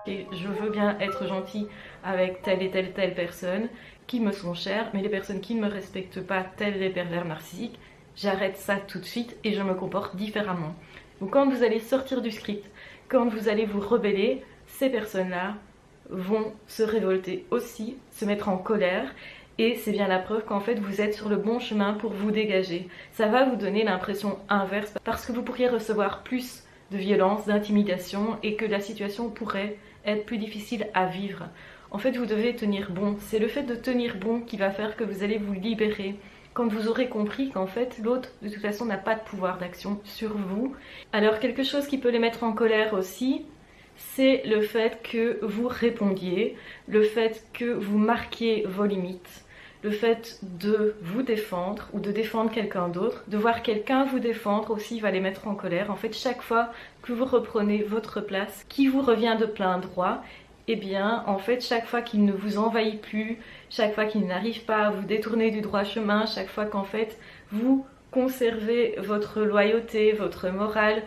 et je veux bien être gentil avec telle et telle personne qui me sont chères, mais les personnes qui ne me respectent pas, tels les pervers narcissiques, j'arrête ça tout de suite et je me comporte différemment. Donc quand vous allez sortir du script, quand vous allez vous rebeller, ces personnes-là vont se révolter aussi, se mettre en colère, et c'est bien la preuve qu'en fait vous êtes sur le bon chemin pour vous dégager. Ça va vous donner l'impression inverse parce que vous pourriez recevoir plus de violence, d'intimidation et que la situation pourrait être plus difficile à vivre. En fait, vous devez tenir bon. C'est le fait de tenir bon qui va faire que vous allez vous libérer. Quand vous aurez compris qu'en fait, l'autre, de toute façon, n'a pas de pouvoir d'action sur vous. Alors, quelque chose qui peut les mettre en colère aussi, c'est le fait que vous répondiez, le fait que vous marquiez vos limites, le fait de vous défendre ou de défendre quelqu'un d'autre, de voir quelqu'un vous défendre aussi va les mettre en colère. En fait, chaque fois que vous reprenez votre place, qui vous revient de plein droit, eh bien, en fait, chaque fois qu'il ne vous envahit plus, chaque fois qu'il n'arrive pas à vous détourner du droit chemin, chaque fois qu'en fait, vous conservez votre loyauté, votre morale,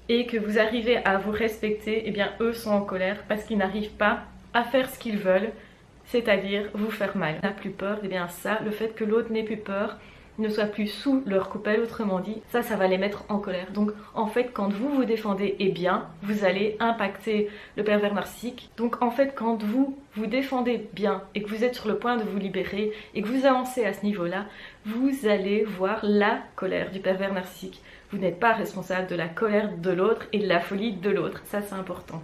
et que vous arrivez à vous respecter, eh bien, eux sont en colère parce qu'ils n'arrivent pas à faire ce qu'ils veulent, c'est-à-dire vous faire mal. On n'a plus peur, et bien ça, le fait que l'autre n'ait plus peur, ne soit plus sous leur coupelle, autrement dit, ça va les mettre en colère. Donc en fait, quand vous vous défendez, eh bien, vous allez impacter le pervers narcissique. Donc en fait, quand vous vous défendez bien et que vous êtes sur le point de vous libérer et que vous avancez à ce niveau-là, vous allez voir la colère du pervers narcissique. Vous n'êtes pas responsable de la colère de l'autre et de la folie de l'autre, ça c'est important.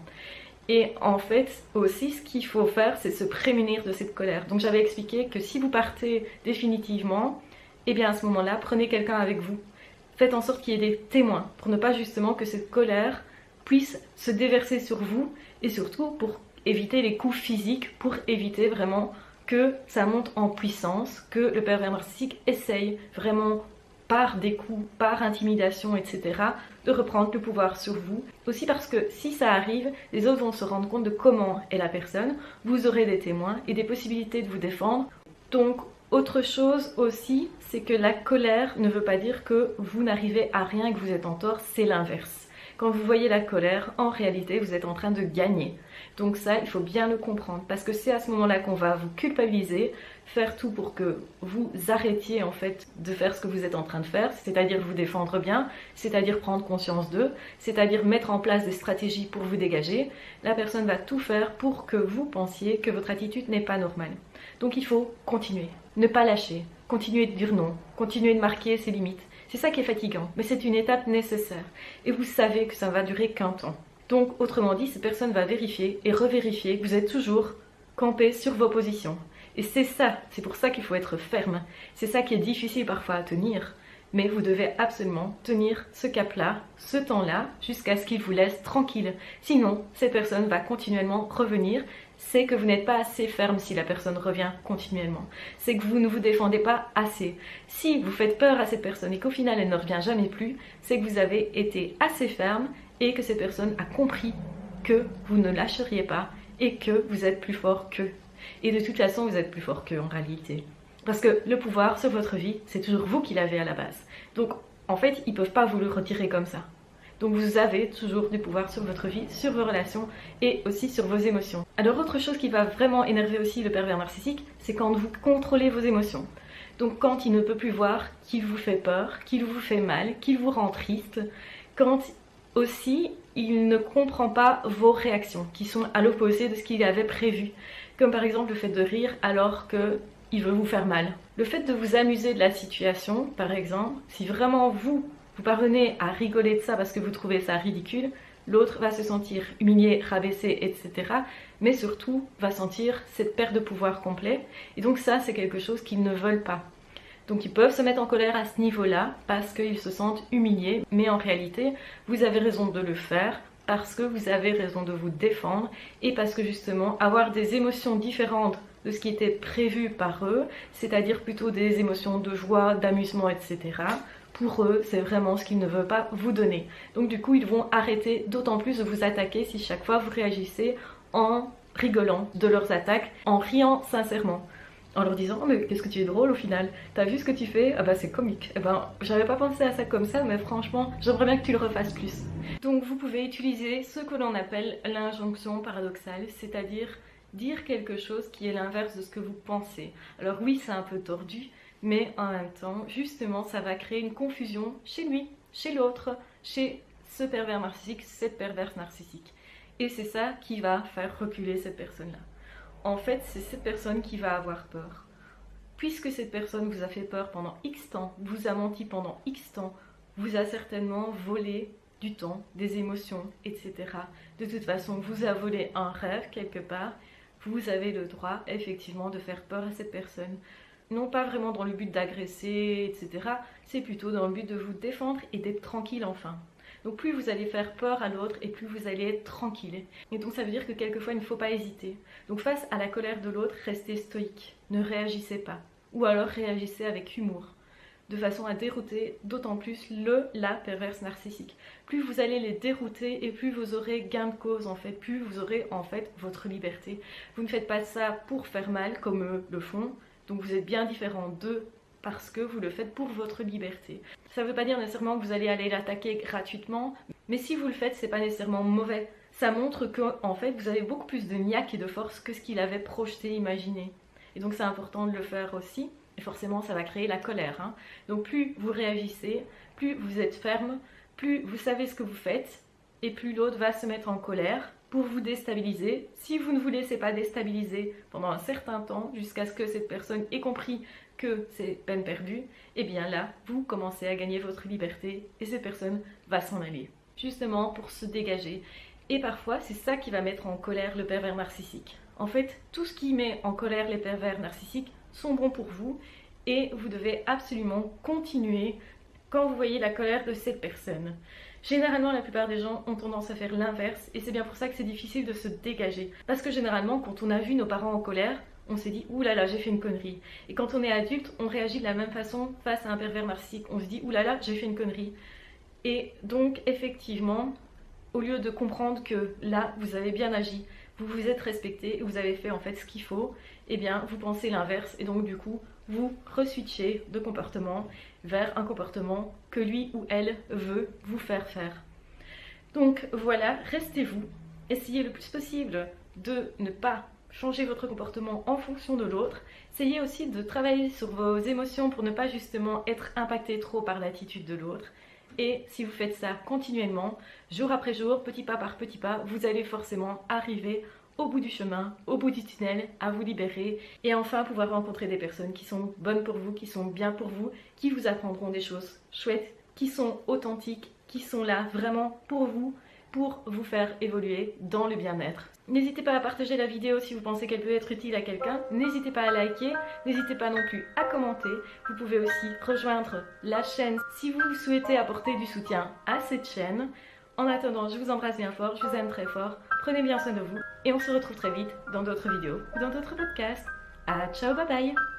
Et en fait, aussi, ce qu'il faut faire, c'est se prémunir de cette colère. Donc j'avais expliqué que si vous partez définitivement, eh bien à ce moment-là, prenez quelqu'un avec vous. Faites en sorte qu'il y ait des témoins pour ne pas justement que cette colère puisse se déverser sur vous et surtout pour éviter les coups physiques, pour éviter vraiment que ça monte en puissance, que le pervers narcissique essaye vraiment par des coups, par intimidation, etc., de reprendre le pouvoir sur vous. Aussi parce que si ça arrive, les autres vont se rendre compte de comment est la personne, vous aurez des témoins et des possibilités de vous défendre. Donc, autre chose aussi, c'est que la colère ne veut pas dire que vous n'arrivez à rien et que vous êtes en tort, c'est l'inverse. Quand vous voyez la colère, en réalité, vous êtes en train de gagner. Donc ça, il faut bien le comprendre, parce que c'est à ce moment-là qu'on va vous culpabiliser, faire tout pour que vous arrêtiez en fait de faire ce que vous êtes en train de faire, c'est-à-dire vous défendre bien, c'est-à-dire prendre conscience d'eux, c'est-à-dire mettre en place des stratégies pour vous dégager. La personne va tout faire pour que vous pensiez que votre attitude n'est pas normale. Donc il faut continuer, ne pas lâcher, continuer de dire non, continuer de marquer ses limites. C'est ça qui est fatigant, mais c'est une étape nécessaire. Et vous savez que ça ne va durer qu'un temps. Donc, autrement dit, cette personne va vérifier et revérifier que vous êtes toujours campé sur vos positions. Et c'est ça, c'est pour ça qu'il faut être ferme. C'est ça qui est difficile parfois à tenir. Mais vous devez absolument tenir ce cap-là, ce temps-là, jusqu'à ce qu'il vous laisse tranquille. Sinon, cette personne va continuellement revenir. C'est que vous n'êtes pas assez ferme si la personne revient continuellement. C'est que vous ne vous défendez pas assez. Si vous faites peur à cette personne et qu'au final elle ne revient jamais plus, c'est que vous avez été assez ferme et que cette personne a compris que vous ne lâcheriez pas et que vous êtes plus fort qu'eux. Et de toute façon, vous êtes plus fort qu'eux en réalité. Parce que le pouvoir sur votre vie, c'est toujours vous qui l'avez à la base. Donc, en fait, ils ne peuvent pas vous le retirer comme ça. Donc, vous avez toujours du pouvoir sur votre vie, sur vos relations et aussi sur vos émotions. Alors, autre chose qui va vraiment énerver aussi le pervers narcissique, c'est quand vous contrôlez vos émotions. Donc, quand il ne peut plus voir qu'il vous fait peur, qu'il vous fait mal, qu'il vous rend triste, quand aussi il ne comprend pas vos réactions, qui sont à l'opposé de ce qu'il avait prévu. Comme par exemple le fait de rire alors qu'il veut vous faire mal. Le fait de vous amuser de la situation, par exemple, si vraiment vous parvenez à rigoler de ça parce que vous trouvez ça ridicule, l'autre va se sentir humilié, rabaissé, etc. Mais surtout va sentir cette perte de pouvoir complet. Et donc ça, c'est quelque chose qu'ils ne veulent pas. Donc ils peuvent se mettre en colère à ce niveau-là parce qu'ils se sentent humiliés. Mais en réalité, vous avez raison de le faire parce que vous avez raison de vous défendre et parce que justement, avoir des émotions différentes de ce qui était prévu par eux, c'est-à-dire plutôt des émotions de joie, d'amusement, etc., pour eux, c'est vraiment ce qu'ils ne veulent pas vous donner. Donc du coup, ils vont arrêter d'autant plus de vous attaquer si chaque fois vous réagissez en rigolant de leurs attaques, en riant sincèrement. En leur disant, oh, mais qu'est-ce que tu es drôle au final, t'as vu ce que tu fais, ah bah c'est comique, eh ben j'avais pas pensé à ça comme ça, mais franchement j'aimerais bien que tu le refasses plus. Donc vous pouvez utiliser ce que l'on appelle l'injonction paradoxale, c'est-à-dire dire quelque chose qui est l'inverse de ce que vous pensez. Alors oui, c'est un peu tordu, mais en même temps, justement, ça va créer une confusion chez lui, chez l'autre, chez ce pervers narcissique, cette perverse narcissique. Et c'est ça qui va faire reculer cette personne-là. En fait, c'est cette personne qui va avoir peur. Puisque cette personne vous a fait peur pendant X temps, vous a menti pendant X temps, vous a certainement volé du temps, des émotions, etc. De toute façon, vous a volé un rêve quelque part, vous avez le droit effectivement de faire peur à cette personne. Non pas vraiment dans le but d'agresser, etc. C'est plutôt dans le but de vous défendre et d'être tranquille enfin. Donc plus vous allez faire peur à l'autre et plus vous allez être tranquille. Et donc ça veut dire que quelquefois il ne faut pas hésiter. Donc face à la colère de l'autre, restez stoïque, ne réagissez pas. Ou alors réagissez avec humour, de façon à dérouter d'autant plus la perverse narcissique. Plus vous allez les dérouter et plus vous aurez gain de cause en fait, plus vous aurez en fait votre liberté. Vous ne faites pas ça pour faire mal comme eux le font, donc vous êtes bien différent d'eux parce que vous le faites pour votre liberté. Ça ne veut pas dire nécessairement que vous allez aller l'attaquer gratuitement, mais si vous le faites, c'est pas nécessairement mauvais. Ça montre que en fait, vous avez beaucoup plus de niaque et de force que ce qu'il avait projeté, imaginé. Et donc c'est important de le faire aussi. Et forcément, ça va créer la colère. Hein. Donc plus vous réagissez, plus vous êtes ferme, plus vous savez ce que vous faites, et plus l'autre va se mettre en colère pour vous déstabiliser. Si vous ne vous laissez pas déstabiliser pendant un certain temps, jusqu'à ce que cette personne ait compris que c'est peine perdue, et bien là, vous commencez à gagner votre liberté et cette personne va s'en aller. Justement pour se dégager. Et parfois, c'est ça qui va mettre en colère le pervers narcissique. En fait, tout ce qui met en colère les pervers narcissiques sont bons pour vous et vous devez absolument continuer quand vous voyez la colère de cette personne. Généralement, la plupart des gens ont tendance à faire l'inverse et c'est bien pour ça que c'est difficile de se dégager. Parce que généralement, quand on a vu nos parents en colère, on s'est dit « Ouh là là, j'ai fait une connerie ». Et quand on est adulte, on réagit de la même façon face à un pervers narcissique. On se dit « Ouh là là, j'ai fait une connerie ». Et donc, effectivement, au lieu de comprendre que là, vous avez bien agi, vous vous êtes respecté et vous avez fait en fait ce qu'il faut, eh bien vous pensez l'inverse et donc du coup vous re-switchez de comportement vers un comportement que lui ou elle veut vous faire faire. Donc voilà, restez vous, essayez le plus possible de ne pas changer votre comportement en fonction de l'autre, essayez aussi de travailler sur vos émotions pour ne pas justement être impacté trop par l'attitude de l'autre. Et si vous faites ça continuellement, jour après jour, petit pas par petit pas, vous allez forcément arriver au bout du chemin, au bout du tunnel, à vous libérer et enfin pouvoir rencontrer des personnes qui sont bonnes pour vous, qui sont bien pour vous, qui vous apprendront des choses chouettes, qui sont authentiques, qui sont là vraiment pour vous faire évoluer dans le bien-être. N'hésitez pas à partager la vidéo si vous pensez qu'elle peut être utile à quelqu'un. N'hésitez pas à liker, n'hésitez pas non plus à commenter. Vous pouvez aussi rejoindre la chaîne si vous souhaitez apporter du soutien à cette chaîne. En attendant, je vous embrasse bien fort, je vous aime très fort. Prenez bien soin de vous et on se retrouve très vite dans d'autres vidéos ou dans d'autres podcasts. Ciao, bye bye!